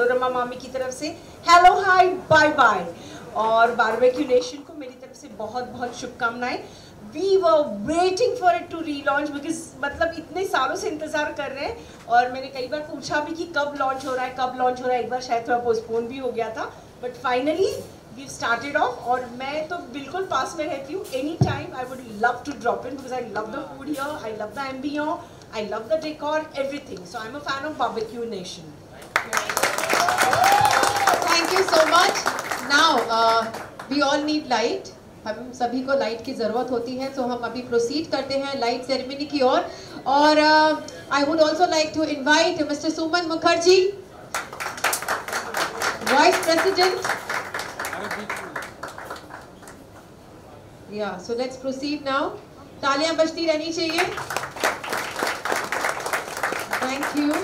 मनोरमा मामी की तरफ से हेलो हाय बाय बाय, और बारबेक्यू नेशन को मेरी तरफ से बहुत बहुत शुभकामनाएं। We were waiting for it to relaunch because मतलब इतने सालों से इंतजार कर रहे हैं, और मैंने कई बार पूछा भी कि कब लॉन्च हो रहा है, कब लॉन्च हो रहा है। एक बार शायद थोड़ा पोस्टपोन भी हो गया था, but finally we started off. और मैं तो बिल्कुल पास में रहती हूँ, any time I would love to drop in because I love the food here, I love the ambience, I love the decor, everything. So I'm a fan of Barbecue Nation. Thank you so much. Now we all need light. हम सभी को light की ज़रूरत होती है, तो हम अभी प्रोसीड करते हैं लाइट सेरेमनी की ओर। और I would also like to invite Mr. Suman Mukherjee, Vice President. Yeah, so let's proceed now. तालियां बजती रहनी चाहिए. Thank you.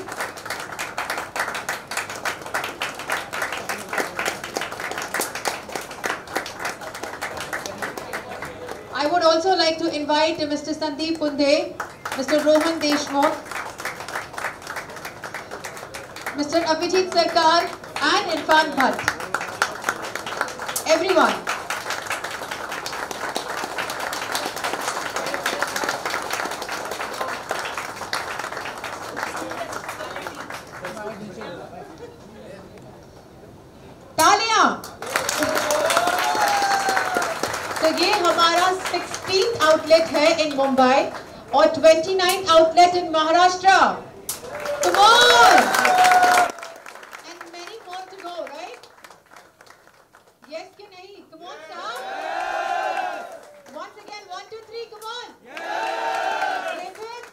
I would also like to invite Mr. Sandeep Punde, Mr. Rohan Deshmukh, Mr. Abhijit Sarkar and Irfan Bhatt. Everyone. तो ये हमारा 16th outlet है इन मुंबई और 29th outlet in Maharashtra. Come on! And many more to go, right? Yes के नहीं? Come on, Sam. Once again, 1, 2, 3, come on. Hip hip.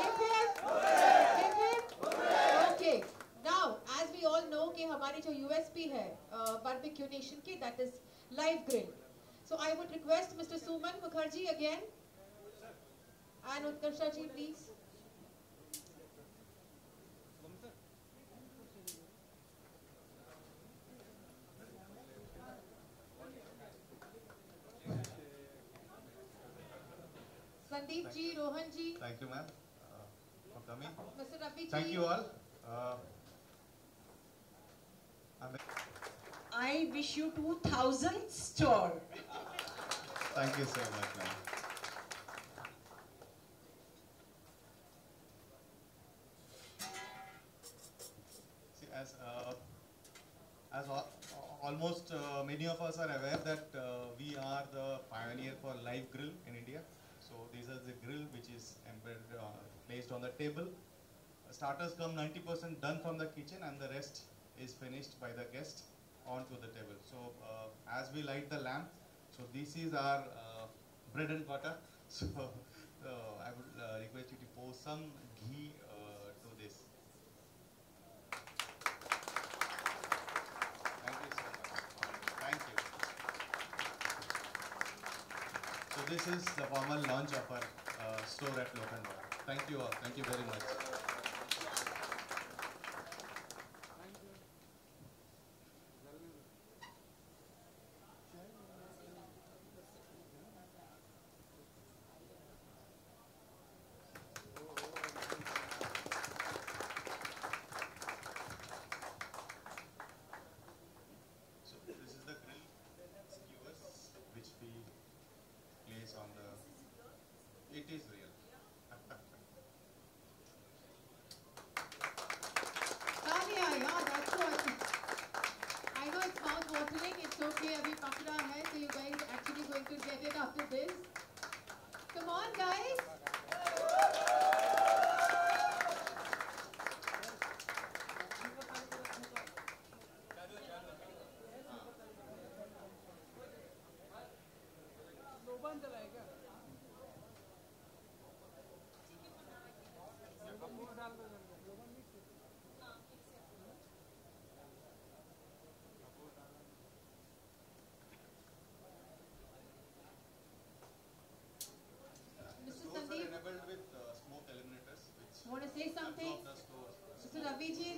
Hip hip. Hip hip. Okay. Now, as we all know कि हमारी जो USP है Barbecue Nation की, that is live grill. So I would request Mr. Suman Mukherjee again and Utkarsha ji, please. Sandeep ji, Rohan ji. Thank you, ma'am, for coming. Mr. Ravi ji. Thank you all. I wish you 2000th store. Thank you so much, ma'am. See, as almost many of us are aware that we are the pioneer for live grill in India. So these are the grill which is embedded, placed on the table. Starters come 90% done from the kitchen, and the rest is finished by the guest onto the table. So as we light the lamp, so this is our bread and butter. So I would request you to pour some ghee to this. Thank you so much. Thank you. So this is the formal launch of our store at Lokhandwala. Thank you all. Thank you very much. It is real. Yeah, that's what. I know it's mouth-watering. It's okay. Abhi pakda hai, so you guys actually going to get it after this. Come on, guys. Want to say something? Mr. Ravi ji,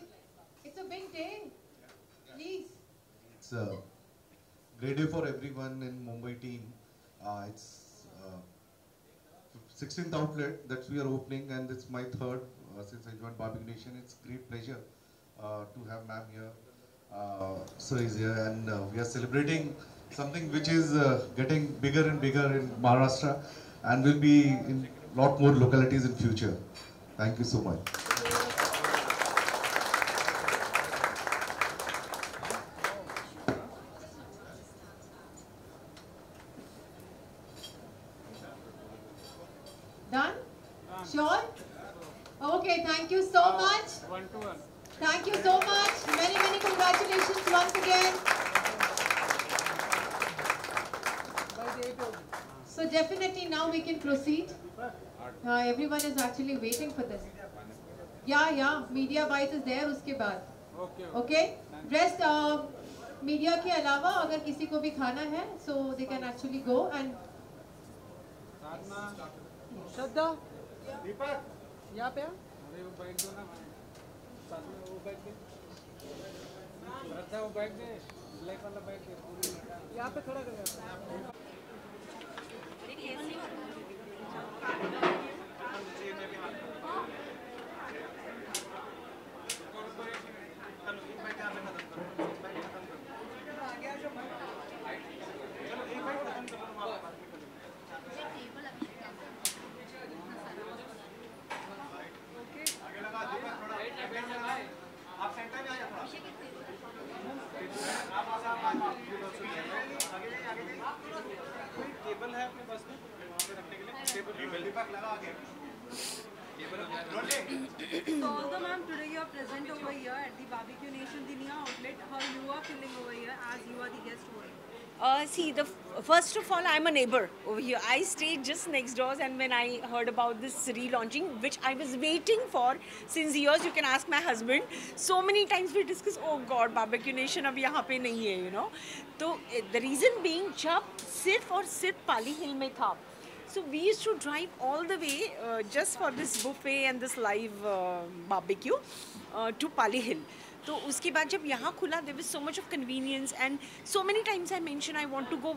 it's a big day. Please. It's a great day for everyone in Mumbai team. It's 16th outlet that we are opening, and it's my third since I joined Barbecue Nation. It's great pleasure to have ma'am here. So is here, and we are celebrating something which is getting bigger and bigger in Maharashtra, and will be in lot more localities in future. Thank you so much. Done? Sure? Okay, thank you so much. Thank you so much. Many, many congratulations once again. So definitely now we can proceed. Everyone is actually waiting for this. Yeah, media wise is there उसके बाद. Okay. Rest media के अलावा अगर किसी को भी खाना है, so they can actually go and. श्रद्धा दीपक यहाँ पे अरे वो बैग दो ना साथ में वो बैग दे श्रद्धा वो बैग दे ब्लैक वाला बैग दे पूरी यहाँ पे खड़ा कर टेबल है अपने पास में वहाँ पे रखने के लिए टेबल दीपक लगा आगे So although ma'am today you are present over here at the Barbecue Nation Dinia outlet, how you are feeling over here as you are the guest over here? See, first of all, I'm a neighbor over here. I stayed just next door, and when I heard about this relaunching, which I was waiting for since years, you can ask my husband. So many times we discuss, oh God, Barbecue Nation अब यहाँ पे नहीं है, you know. So the reason being, जब सिर्फ और सिर्फ पाली हिल में था. So we used to drive all the way just for this buffet and this live barbecue to Pali Hill. तो उसके बाद जब यहाँ खुला there was so much of convenience and so many times I mentioned I want to go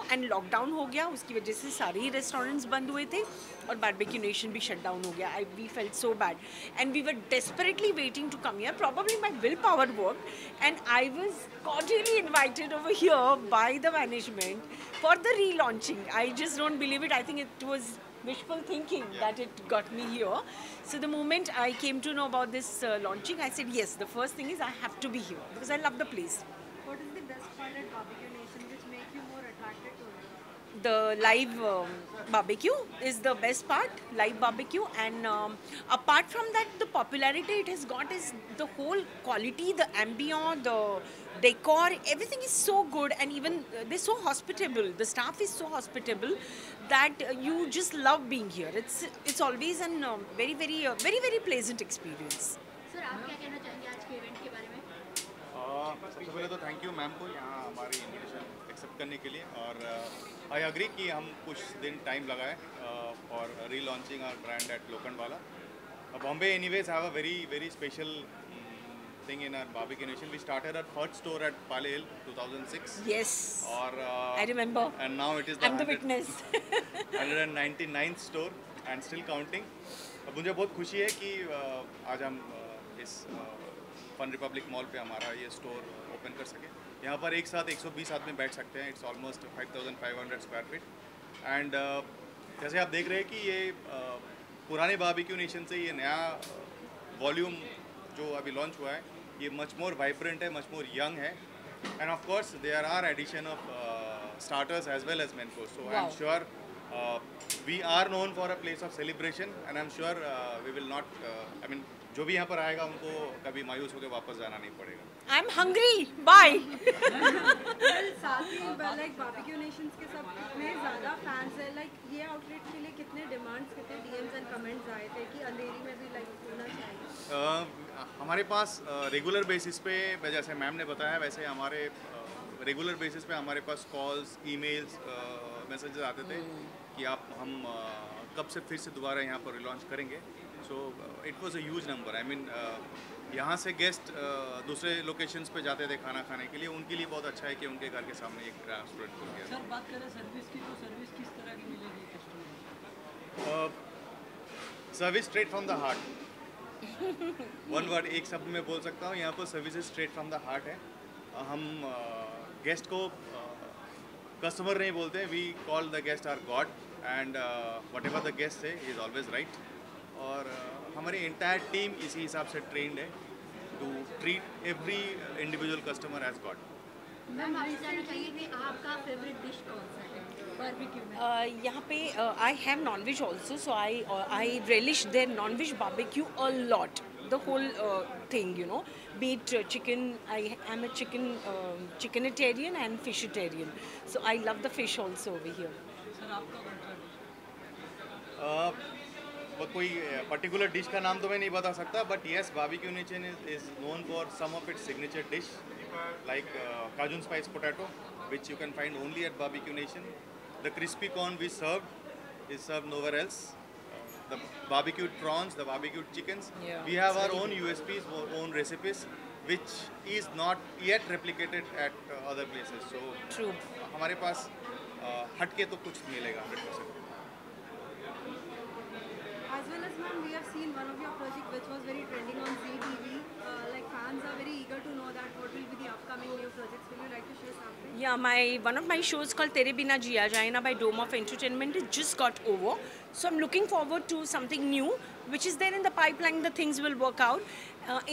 and lockdown हो गया उसकी वजह से सारे ही restaurants बंद हुए थे और barbecue nation भी shut down हो गया. We felt so bad and we were desperately waiting to come here. Probably my willpower worked and I was cordially invited over here by the management for the relaunching. I just don't believe it. I think it was wishful thinking that it got me here. So the moment I came to know about this launching, I said yes, the first thing is I have to be here because I love the place. What is the best part at Barbecue Nation which make you more attracted to it? The live barbecue is the best part, live barbecue, and apart from that, the popularity it has got is the whole quality, the ambience, the decor, everything is so good, and even they're so hospitable. The staff is so hospitable that you just love being here. It's always a very pleasant experience. Sir आप क्या कहना चाहेंगे आज के event के बारे में? सबसे पहले तो थैंक यू मैम को यहाँ हमारी इन्विटेशन एक्सेप्ट करने के लिए और आई अग्री कि हम कुछ दिन टाइम लगाए for relaunching our brand at Lokhandwala. Bombay anyways have a very special thing in our Barbecue Nation. We started our first store at Pali Hill 2006. Yes. Or I remember. And now it is I'm the witness. 199th store and still counting. अब मुझे बहुत खुशी है कि आज हम इस fun Republic mall पे हमारा ये स्टोर ओपन कर सके. यहाँ पर एक साथ 120 आदमी बैठ सकते हैं. It's almost 5,500 square feet and जैसे आप देख रहे हैं कि ये पुराने बारबेक्यू नेशन से ये नया वॉल्यूम जो अभी लॉन्च हुआ है ये मच मोर वाइब्रेंट है, मच मोर यंग है and of course there are addition of starters as well as main course. So I am sure we are known for a place of celebration and I am sure we will not I mean जो भी यहाँ पर आएगा उनको कभी मायूस होकर वापस जाना नहीं पड़ेगा. I am hungry bye. साथ ही लाइक बारबेक्यू नेशंस के सब कितने ज़्यादा फैंस हैं. लाइक ये आउटलेट के लिए कितने डिमांड्स, कितने डीएम्स एंड कमेंट्स आए थे कि अंधेरी में भी लाइक होना चाहिए? हमारे पास रेगुलर बेसिस पे जैसे मैम ने बताया वैसे हमारे रेगुलर बेसिस पे हमारे पास कॉल्स, ईमेल्स, मैसेजेस आते थे कि हम कब से फिर से दोबारा यहाँ पर रिलॉन्च करेंगे. So it was a huge number. I mean यहाँ से गेस्ट दूसरे लोकेशंस पे जाते थे खाना खाने के लिए. उनके लिए बहुत अच्छा है कि उनके घर के सामने एक रेस्टोरेंट खुल गया. सर बात करें सर्विस की तो सर्विस किस तरह की मिलेगी customer? Service straight from the heart. One word, एक शब्द में बोल सकता हूँ, यहाँ पर services straight from the heart है. हम गेस्ट को कस्टमर नहीं बोलते, we call the guest are God, and whatever the guest है इज़ ऑलवेज राइट. और हमारी एंटायर टीम इसी हिसाब से ट्रेंड है to treat every individual customer as God. Ma'am आपसे जानना चाहिए कि आपका फेवरेट डिश कौन सा है बारबेक्यू में? यहाँ पे I have non veg also, so I relish their non-veg barbecue a lot. The whole thing, you know, be it chicken. I am a chickenitarian and fishitarian, so I love the fish also over here. कोई particular dish का नाम तो मैं नहीं बता सकता, but yes, barbecue nation is known for some of its signature dish like Cajun spice potato, which you can find only at Barbecue Nation. The crispy corn we served is served nowhere else. The barbecued prawns, the barbecued chickens. Yeah, We have our own USPs, our own recipes, which is not yet replicated at other places. So True. हमारे पास हटके तो कुछ मिलेगा 100%. As well as ma'am, we have seen one of your project which was very trending on ZTV. Like fans are very eager to know that what will be the upcoming new projects. Will you like to share something? Yeah, one of my shows called Tere Bina Jiya Jayena by Dome of Entertainment, it just got over. So I'm looking forward to something new, which is there in the pipeline. The things will work out.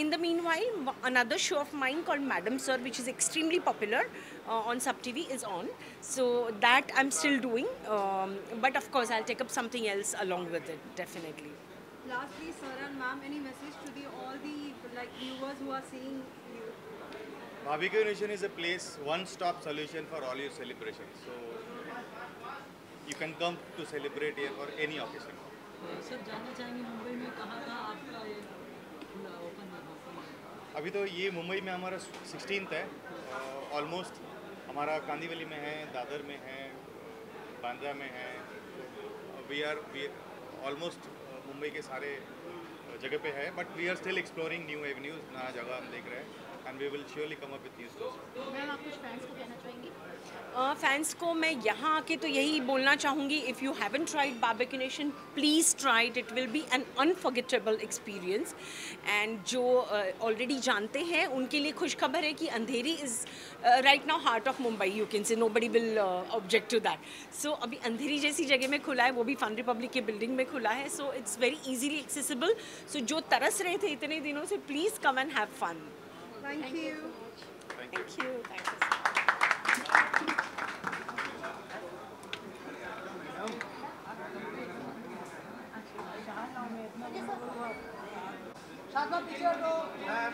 In the meanwhile, another show of mine called Madam Sir, which is extremely popular on Sub TV, is on. So that I'm still doing. But of course, I'll take up something else along with it, definitely. Lastly, sir and ma'am, any message to all the like viewers who are seeing you? Barbecue Nation is a place, one-stop solution for all your celebrations. So you can come to celebrate here for any occasion. Sir जानना चाहेंगे मुंबई में कहाँ आपका ये खुला open है? अभी तो ये मुंबई में हमारा 16th है. ऑलमोस्ट हमारा कांदीवली में है, दादर में है, बांद्रा में है. वी आर ऑलमोस्ट मुंबई के सारे जगह पे है, but we are still exploring new avenues, नया जगह हम देख रहे हैं, and we will surely come up with new stores. Ma'am आप कुछ फैंस को कहना चाहेंगी? फैंस को मैं यहाँ आके तो यही बोलना चाहूँगी, if you haven't tried Barbeque Nation, please try it. It will be an unforgettable experience. And जो ऑलरेडी जानते हैं उनके लिए खुशखबर है कि Andheri is right now heart of Mumbai. You can say nobody will object to that. So अभी अंधेरी जैसी जगह में खुला है, वो भी फन रिपब्लिक के बिल्डिंग में खुला है. So it's very easily accessible. So जो तरस रहे थे इतने दिनों से, please come and have fun. Thank you. Thank you. साथ में पीछे हटो. मैम,